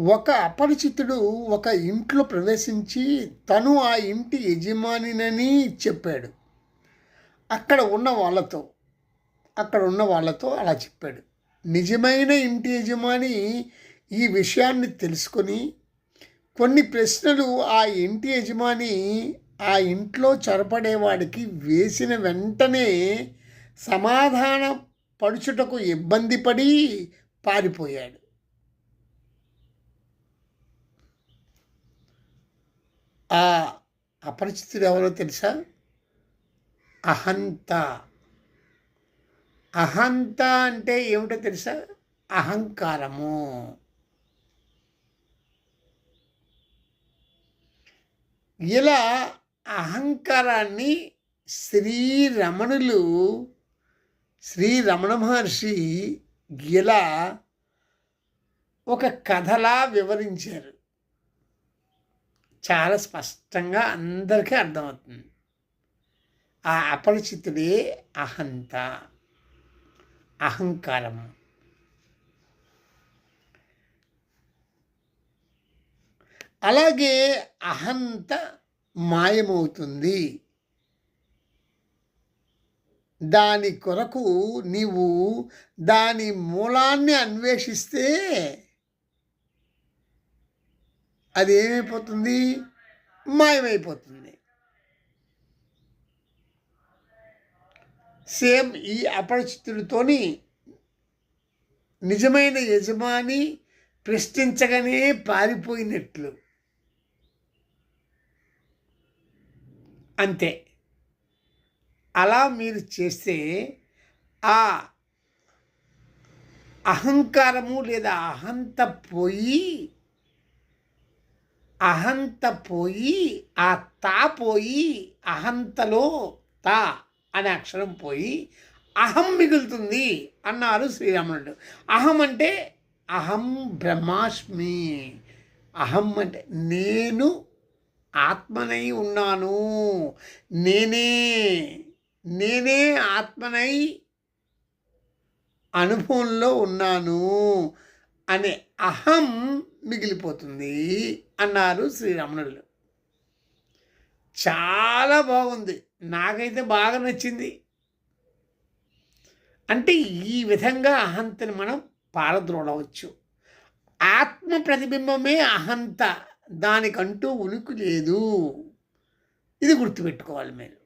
ఒక అపరిచితుడు ఒక ఇంట్లో ప్రవేశించి తను ఆ ఇంటి యజమానినని చెప్పాడు. అక్కడ ఉన్న వాళ్ళతో అలా చెప్పాడు. నిజమైన ఇంటి యజమాని ఈ విషయాన్ని తెలుసుకొని కొన్ని ప్రశ్నలు ఆ ఇంటి యజమాని ఆ ఇంట్లో చొరబడేవాడికి వేసిన వెంటనే సమాధానం పడుచుటకు ఇబ్బంది పడి పారిపోయాడు. ఆ అపరిచితుడు ఎవరో తెలుసా? అహంత. అహంత అంటే ఏమిటో తెలుసా? అహంకారము. ఇలా అహంకారాన్ని శ్రీరమణ మహర్షి ఇలా ఒక కథలా వివరించారు. చాలా స్పష్టంగా అందరికీ అర్థమవుతుంది. ఆ అపరిచితుడే అహంత, అహంకారము. అలాగే అహంత మాయమవుతుంది. దాని కొరకు నీవు దాని మూలాన్ని అన్వేషిస్తే అది ఏమైపోతుంది? మాయమైపోతుంది. సేమ్ ఈ అపరిచితుడితోని నిజమైన యజమాని ప్రశ్నించగానే పారిపోయినట్లు. అంతే. అలా మీరు చేస్తే ఆ అహంకారము లేదా అహంత పోయి ఆ తా పోయి అహంతలో తా అనే అక్షరం పోయి అహం మిగులుతుంది అన్నారు శ్రీరాముడు. అహం అంటే అహం బ్రహ్మాస్మి. అహం అంటే నేను ఆత్మనై ఉన్నాను, నేనే ఆత్మనై అనుభవంలో ఉన్నాను అనే అహం మిగిలిపోతుంది అన్నారు శ్రీరమణులు. చాలా బాగుంది, నాకైతే బాగా నచ్చింది. అంటే ఈ విధంగా అహంతని మనం పారద్రోడవచ్చు. ఆత్మ ప్రతిబింబమే అహంత, దానికంటూ ఉనికి లేదు. ఇది గుర్తుపెట్టుకోవాలి మీరు.